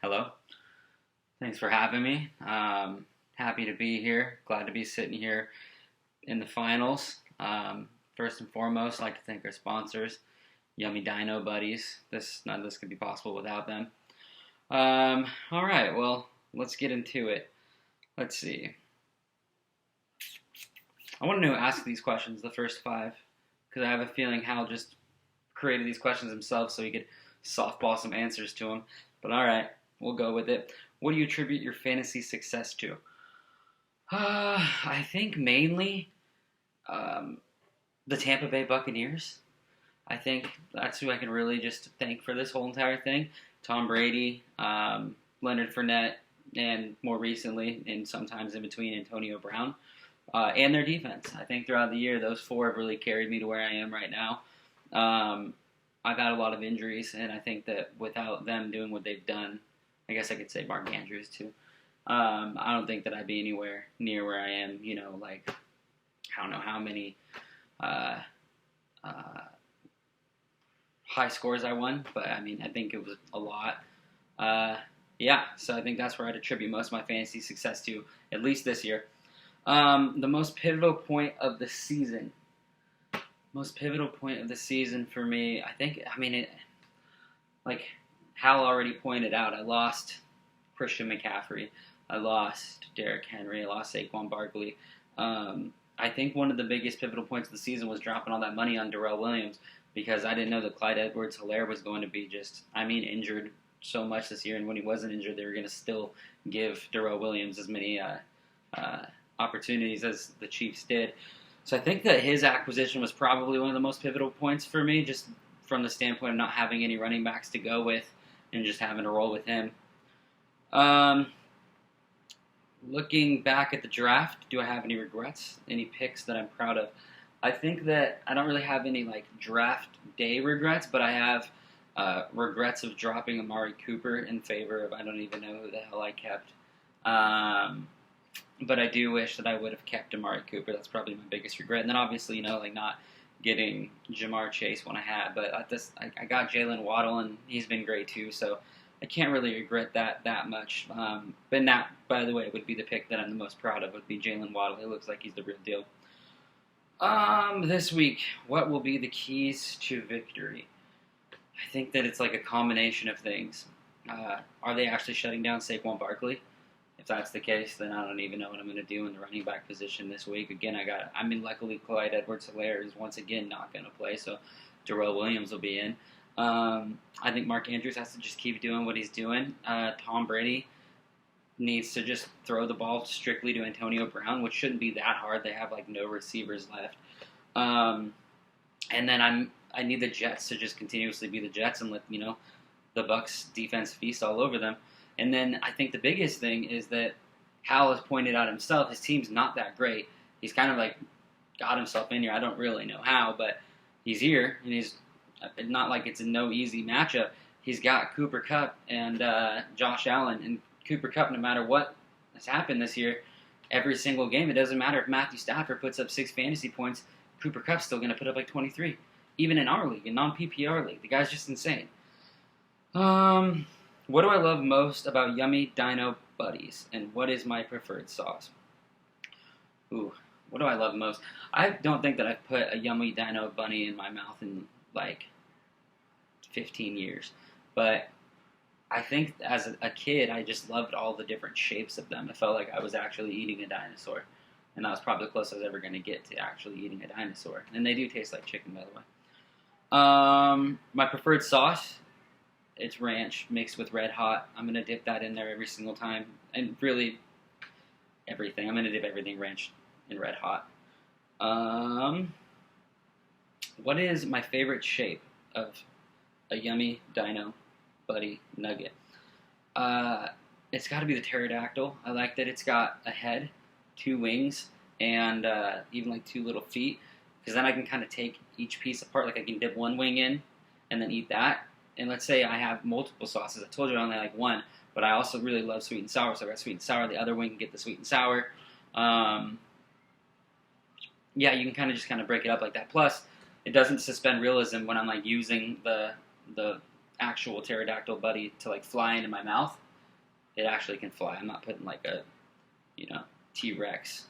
Hello. Thanks for having me. Happy to be here. Glad to be sitting here in the finals. First and foremost, I'd like to thank our sponsors, Yummy Dino Buddies. None of this could be possible without them. All right, well, let's get into it. Let's see. I want to know who asked these questions, the first five, because I have a feeling Hal just created these questions himself so he could softball some answers to them. But all right, we'll go with it. What do you attribute your fantasy success to? I think mainly the Tampa Bay Buccaneers. I think that's who I can really just thank for this whole entire thing. Tom Brady, Leonard Fournette, and more recently, and sometimes in between, Antonio Brown, and their defense. I think throughout the year, those four have really carried me to where I am right now. I've had a lot of injuries, and I think that without them doing what they've done, I guess I could say Mark Andrews too. I don't think that I'd be anywhere near where I am. Like I don't know how many high scores I won, but I mean I think it was a lot. Yeah, so I think that's where I'd attribute most of my fantasy success to, at least this year. The most pivotal point of the season. Most pivotal point of the season for me, like Hal already pointed out, I lost Christian McCaffrey. I lost Derrick Henry. I lost Saquon Barkley. I think one of the biggest pivotal points of the season was dropping all that money on Darrell Williams because I didn't know that Clyde Edwards-Helaire was going to be injured so much this year. And when he wasn't injured, they were going to still give Darrell Williams as many opportunities as the Chiefs did. So I think that his acquisition was probably one of the most pivotal points for me, just from the standpoint of not having any running backs to go with and just having to roll with him. Looking back at the draft, do I have any regrets? Any picks that I'm proud of? I think that I don't really have any draft day regrets, but I have regrets of dropping Amari Cooper in favor of I don't even know who the hell I kept. But I do wish that I would have kept Amari Cooper. That's probably my biggest regret. And then obviously, not getting Jamar Chase when I had. But I got Jalen Waddle, and he's been great too. So I can't really regret that much. But that, by the way, would be the pick that I'm the most proud of, would be Jalen Waddle. It looks like he's the real deal. This week, what will be the keys to victory? I think that it's like a combination of things. Are they actually shutting down Saquon Barkley? If that's the case, then I don't even know what I'm going to do in the running back position this week. Again, luckily Clyde Edwards-Helaire is once again not going to play, so Darrell Williams will be in. I think Mark Andrews has to just keep doing what he's doing. Tom Brady needs to just throw the ball strictly to Antonio Brown, which shouldn't be that hard. They have no receivers left. And then I need the Jets to just continuously be the Jets and let the Bucs defense feast all over them. And then I think the biggest thing is that Hal has pointed out himself, his team's not that great. He's kind of got himself in here. I don't really know how, but he's here, and he's not like it's a no easy matchup. He's got Cooper Kupp and Josh Allen. And Cooper Kupp, no matter what has happened this year, every single game, it doesn't matter if Matthew Stafford puts up 6 fantasy points, Cooper Kupp's still going to put up 23. Even in our league, a non-PPR league. The guy's just insane. What do I love most about Yummy Dino Buddies, and what is my preferred sauce? Ooh, what do I love most? I don't think that I've put a Yummy Dino Bunny in my mouth in 15 years, but I think as a kid, I just loved all the different shapes of them. It felt like I was actually eating a dinosaur, and that was probably the closest I was ever going to get to actually eating a dinosaur. And they do taste like chicken, by the way. My preferred sauce, it's ranch mixed with Red Hot. I'm going to dip that in there every single time. And really, everything. I'm going to dip everything ranch in Red Hot. What is my favorite shape of a Yummy Dino Buddy nugget? It's got to be the pterodactyl. I like that it's got a head, 2 wings, and even 2 little feet. Because then I can kind of take each piece apart. I can dip one wing in and then eat that. And let's say I have multiple sauces. I told you I only like one, but I also really love sweet and sour. So I got sweet and sour. The other wing can get the sweet and sour. Yeah, you can kind of break it up like that. Plus, it doesn't suspend realism when I'm using the actual pterodactyl buddy to fly into my mouth. it actually can fly. I'm not putting like a, T-Rex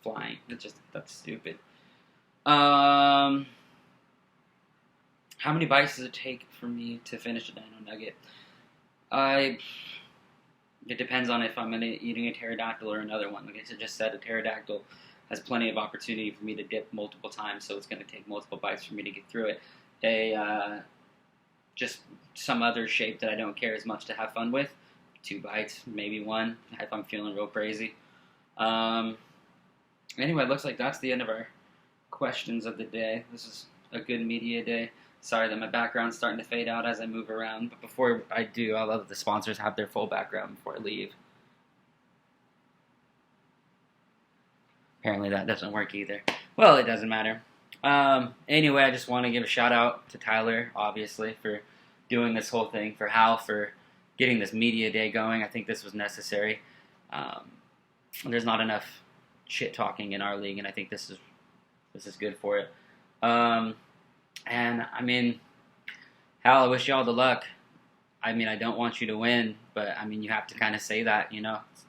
flying. That's stupid. How many bites does it take for me to finish a Dino Nugget? It depends on if I'm eating a pterodactyl or another one. Like I just said, a pterodactyl has plenty of opportunity for me to dip multiple times, so it's going to take multiple bites for me to get through it. Just some other shape that I don't care as much to have fun with, 2 bites, maybe 1, if I'm feeling real crazy. Anyway, it looks like that's the end of our questions of the day. This is a good media day. Sorry that my background's starting to fade out as I move around, but before I do, I'll let the sponsors have their full background before I leave. Apparently that doesn't work either. Well, it doesn't matter. Anyway, I just want to give a shout out to Tyler, obviously, for doing this whole thing, for Hal, for getting this media day going. I think this was necessary. There's not enough shit talking in our league, and I think this is good for it. And I mean, Hal, I wish you all the luck. I mean, I don't want you to win, but I mean, you have to kind of say that,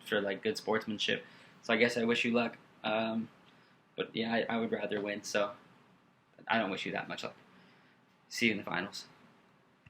for like good sportsmanship. So I guess I wish you luck. But yeah, I would rather win, so I don't wish you that much luck. See you in the finals.